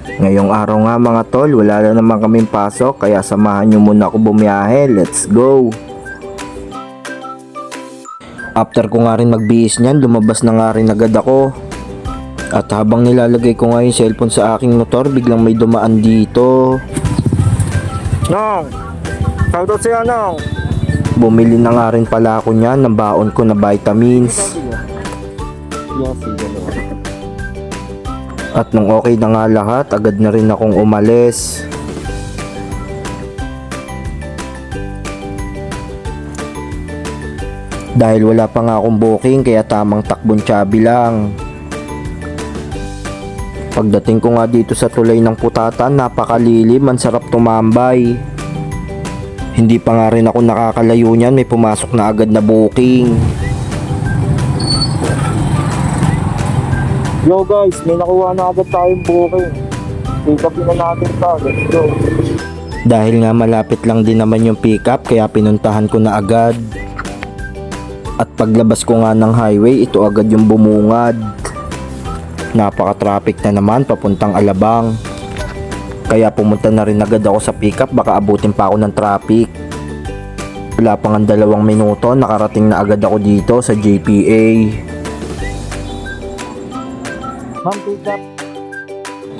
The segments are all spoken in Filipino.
Ngayong araw nga mga tol, wala na naman kaming pasok kaya samahan nyo muna ako bumiyahe. Let's go! After ko nga rin magbihis niyan, lumabas na nga rin agad ako. At habang nilalagay ko nga yung cellphone sa aking motor, biglang may dumaan dito. Nong! Shoutout sa'yo, Nong! Bumili na nga rin pala ako niyan ng baon ko na vitamins. At nung okay na nga lahat, agad na rin akong umalis. Dahil wala pa nga akong booking kaya tamang takbong tsabi lang. Pagdating ko nga dito sa tulay ng Putatan, napakalilim, ang sarap tumambay. Hindi pa nga rin ako nakakalayo niyan, may pumasok na agad na booking. Yo guys, may nakuha na agad tayong booking. Pick up na natin ito, let's go. Dahil nga malapit lang din naman yung pick up, kaya pinuntahan ko na agad. At paglabas ko nga ng highway, ito agad yung bumungad. Napaka-traffic na naman papuntang Alabang. Kaya pumunta na rin agad ako sa pick up, baka abutin pa ako ng traffic. Wala pa nga 2 minuto, nakarating na agad ako dito sa JPA.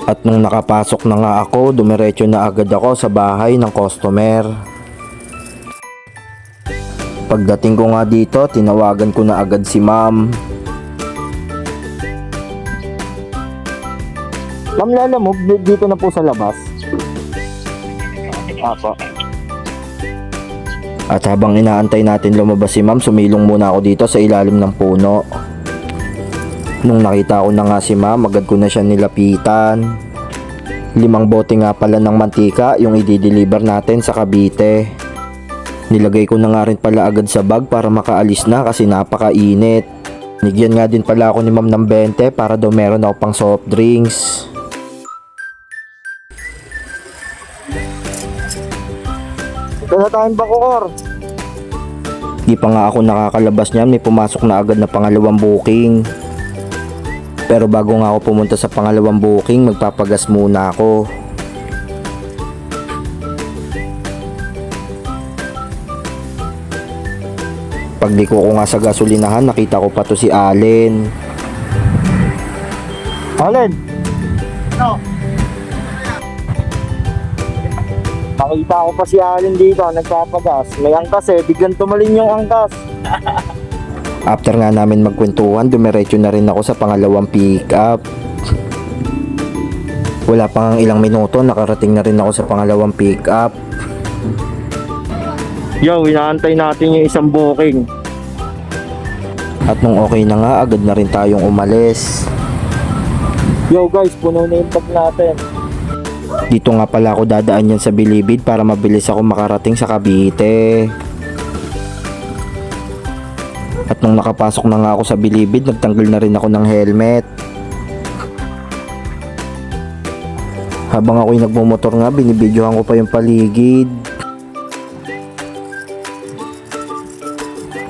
At nung nakapasok na nga ako, dumiretso na agad ako sa bahay ng customer. Pagdating ko nga dito, tinawagan ko na agad si ma'am. Ma'am, lala mo, dito na po sa labas. Apo. At habang inaantay natin lumabas si ma'am, sumilong muna ako dito sa ilalim ng puno. Nung nakita ko na nga si ma'am, agad ko na siya nilapitan. 5 bote nga pala ng mantika yung i-deliver natin sa Cavite. Nilagay ko na nga rin pala agad sa bag para makaalis na kasi napakainit. Nigyan nga din pala ako ni ma'am ng 20 para daw meron ako pang soft drinks. Ito na tayong Bacoor. Di pa nga ako nakakalabas niyan, may pumasok na agad na pangalawang booking. Pero bago nga ako pumunta sa pangalawang booking, magpapagas muna ako. Pagliko ko nga sa gasolinahan, nakita ko pa to si Allen. Allen! No. Nakita ko pa si Allen dito, nagpapagas. May angkas biglang tumalin yung angkas. After nga namin magkwentuhan, dumiretso na rin ako sa pangalawang pick up. Wala pa nga ilang minuto, nakarating na rin ako sa pangalawang pick up. Yo, inaantay natin yung isang booking. At nung okay na nga, agad na rin tayong umalis. Yo guys, puno na yung bag natin. Dito nga pala ako dadaan yan sa Bilibid para mabilis ako makarating sa Cavite. At nung nakapasok na nga ako sa Bilibid, nagtanggal na rin ako ng helmet. Habang ako'y nagmumotor nga, binibidyohan ko pa yung paligid.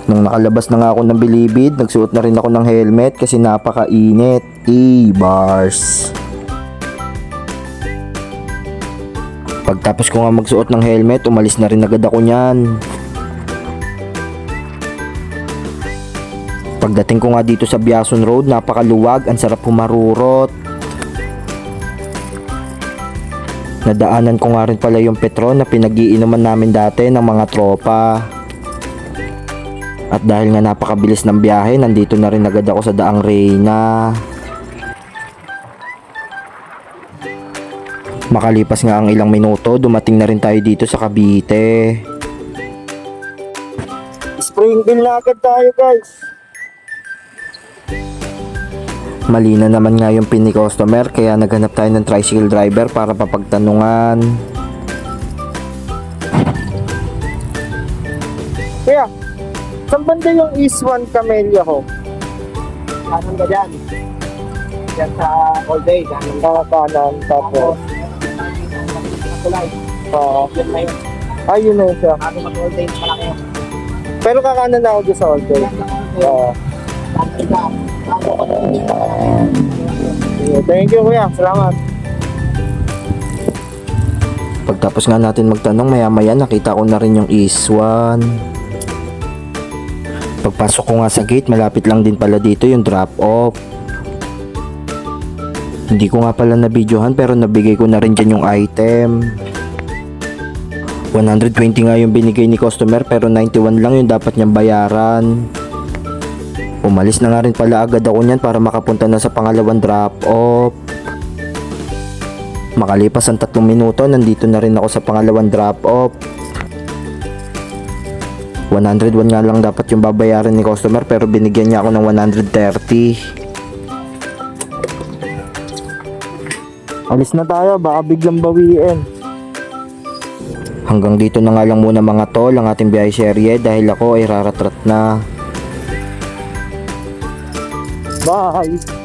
Nung nakalabas na nga ako ng Bilibid, nagsuot na rin ako ng helmet kasi napakainit. Bars. Pagtapos ko nga magsuot ng helmet, umalis na rin agad ako niyan. Pagdating ko nga dito sa Biason Road, napakaluwag, ang sarap humarurot. Nadaanan ko nga rin pala yung Petron na pinag-iinuman namin dati ng mga tropa. At dahil nga napakabilis ng biyahe, nandito na rin agad ako sa Daang Reyna. Makalipas nga ang ilang minuto, dumating na rin tayo dito sa Cavite. Springville na agad tayo guys. Mali na naman nga yung pin ni customer kaya naghanap tayo ng tricycle driver para papagtanungan. Kaya, saan banda yung East 1 Camellia Home? Kanan ka dyan. Dyan sa all day. Kanan, tapos kulay. Yun na yun. ayun na yun siya. Bago mag-all day, malaki yun. Pero kakanan na ako dyan sa all day. Bago ka Thank you kuya, salamat. Pagtapos nga natin magtanong, maya-maya nakita ko na rin yung iswan. Pagpasok ko nga sa gate, malapit lang din pala dito yung drop off. Hindi ko nga pala na-videohan pero nabigay ko na rin dyan yung item. 120 nga yung binigay ni customer pero 91 lang yung dapat niyang bayaran. Umalis na nga rin pala agad ako niyan para makapunta na sa pangalawang drop off. Makalipas ang 3 minuto, nandito na rin ako sa pangalawang drop off. 101 nga lang dapat yung babayaran ni customer pero binigyan niya ako ng 130. Alis na tayo, baka biglang bawiin. Hanggang dito na nga lang muna mga tol ang ating biyahe serye dahil ako ay raratrat na. Bye!